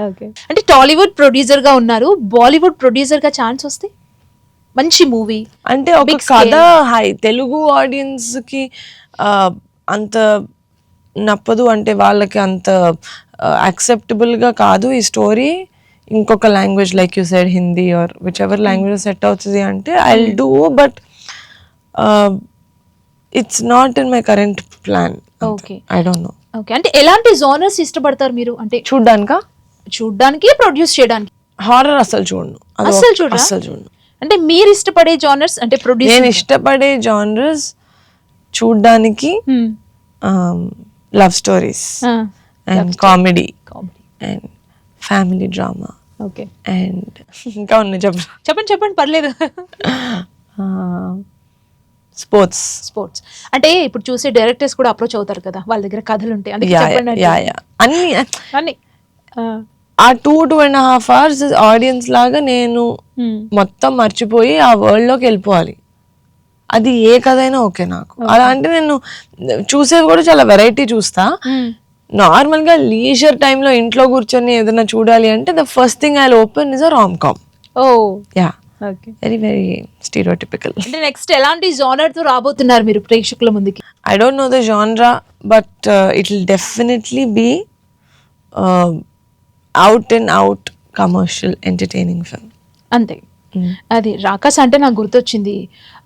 Okay. అంటే Tollywood producer గా ఉన్నారు, బాలీవుడ్ ప్రొడ్యూసర్ గా ఛాన్స్ వస్తే మంచి మూవీ అంటే ఒక Big కథ scale. తెలుగు ఆడియన్స్ కి అంత నప్పదు, అంటే వాళ్ళకి అంత యాక్సెప్టబుల్ గా కాదు ఈ స్టోరీ. ఇంకొక language like you said Hindi or whichever language set అవుతుంది అంటే I will do, but it's not in my current plan. Okay. I don't know. Okay. అంటే ఎలాంటి జోనర్స్ ఇష్టపడతారు మీరు? అంటే చూడ్డానికి ప్రొడ్యూస్ చేయడానికి? హారర్ అసలు చూడను. అస్సలు చూడరా? అసలు చూడను. అంటే మీరు ఇష్టపడే జోనర్స్ అంటే నేను ప్రొడ్యూస్ ఇష్టపడే జానర్స్ చూడ్డానికి love stories and comedy and family drama okay. And ఇంకా ఉన్నాయి చెప్పండి పర్లేదు. స్పోర్ట్స్. అంటే ఇప్పుడు చూసే డైరెక్టర్స్ కూడా అప్రోచ్ అవుతారు కదా, వాళ్ళ దగ్గర కథలు ఉంటాయి, అందుకే చెప్పండి. అన్ని ఆ 2.5 hours ఆడియన్స్ లాగా నేను మొత్తం మర్చిపోయి ఆ వరల్డ్ లోకి వెళ్ళిపోవాలి. అది ఏ కథ అయినా ఓకే నాకు. అలా అంటే నేను చూసేవి కూడా చాలా వెరైటీ చూస్తా. నార్మల్ గా లీజర్ టైంలో ఇంట్లో కూర్చొని ఏదైనా చూడాలి అంటే the first thing I open is a romcom. Oh yeah, okay. Very very stereotypical. అంటే నెక్స్ట్ ఎలాంటి జానర్ తో రాబోతున్నారు మీరు ప్రేక్షకుల ముందుకి? I don't know the genre, but it will definitely be out and out commercial entertaining film. అంతే. అది రాకాస్ అంటే నాకు గుర్తొచ్చింది,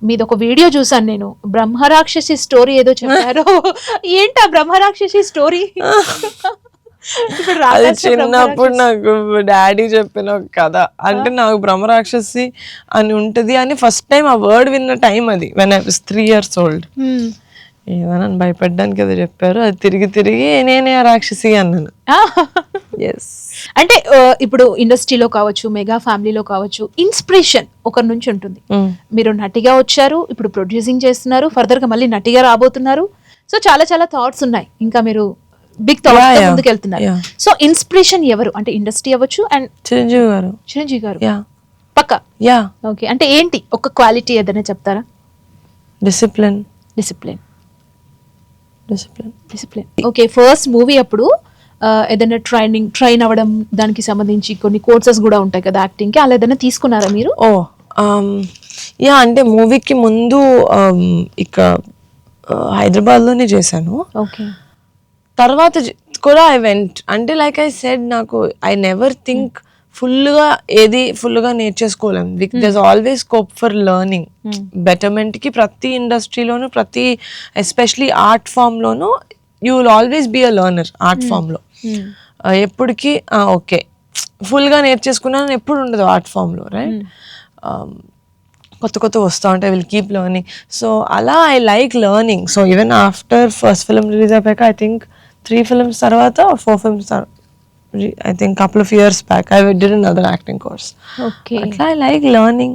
మీది ఒక వీడియో చూసాను నేను, బ్రహ్మరాక్షసి స్టోరీ ఏదో చెప్పారు. ఏంటా బ్రహ్మరాక్షసి స్టోరీ? అది చిన్నప్పుడు నాకు డాడీ చెప్పిన ఒక కథ. అంటే నాకు బ్రహ్మరాక్షసి అని ఉంటది అని ఫస్ట్ టైం ఆ వర్డ్ విన్న టైం అది when I was 3 years old. ఏదో నన్ను భయపడ్డానికి అది చెప్పారు. అది తిరిగి నేనే ఆ రాక్షసి అన్నాను. ఎస్. అంటే ఇప్పుడు ఇండస్ట్రీలో కావచ్చు, మెగా ఫ్యామిలీలో కావచ్చు, ఇన్స్పిరేషన్ ఒకరి నుంచి ఉంటుంది. మీరు నటిగా వచ్చారు, ఇప్పుడు ప్రొడ్యూసింగ్ చేస్తున్నారు, ఫర్దర్ గా మళ్ళీ నటిగా రాబోతున్నారు. సో చాలా చాలా థాట్స్ ఉన్నాయి, ఇంకా మీరు బిగ్ థాట్స్ ముందుకు వెళ్తున్నారు. సో ఇన్స్పిరేషన్ ఎవరు? అంటే ఇండస్ట్రీ అవ్వచ్చు అండ్ చిరంజీవి గారు పక్క. యా. ఓకే. అంటే ఏంటి ఒక క్వాలిటీ ఏదైనా చెప్తారా? డిసిప్లిన్. ఓకే. ఫస్ట్ మూవీ అప్పుడు ఏదైనా ట్రైన్ అవ్వడం, దానికి సంబంధించి కొన్ని కోర్సెస్ కూడా ఉంటాయి కదా యాక్టింగ్ కి, అలా ఏదైనా తీసుకున్నారా మీరు? యా, అంటే మూవీకి ముందు ఇక హైదరాబాద్ లోనే చేశాను. ఓకే. తర్వాత కూడా ఐ వెంట్. అంటే లైక్ ఐ సెడ్, నాకు ఐ నెవర్ థింక్ ఫుల్గా నేర్చేసుకోలేం. There always scope for learning, betterment కి. ప్రతి ఇండస్ట్రీలోను, ప్రతి ఎస్పెషలీ ఆర్ట్ ఫామ్ లోను you will always be a learner. Art form లో ఎప్పటికీ ఓకే ఫుల్గా నేర్చేసుకున్నాను ఎప్పుడు ఉండదు ఆర్ట్ ఫామ్ లో, రైట్? కొత్త వస్తూ ఉంటాయి, విల్ కీప్ లెర్నింగ్. సో అలా I like learning. So even after first film release అయిపోయాక ఐ థింక్ 3 films తర్వాత 4 films, I think couple of years back I did another acting course. Okay. Atla I like learning.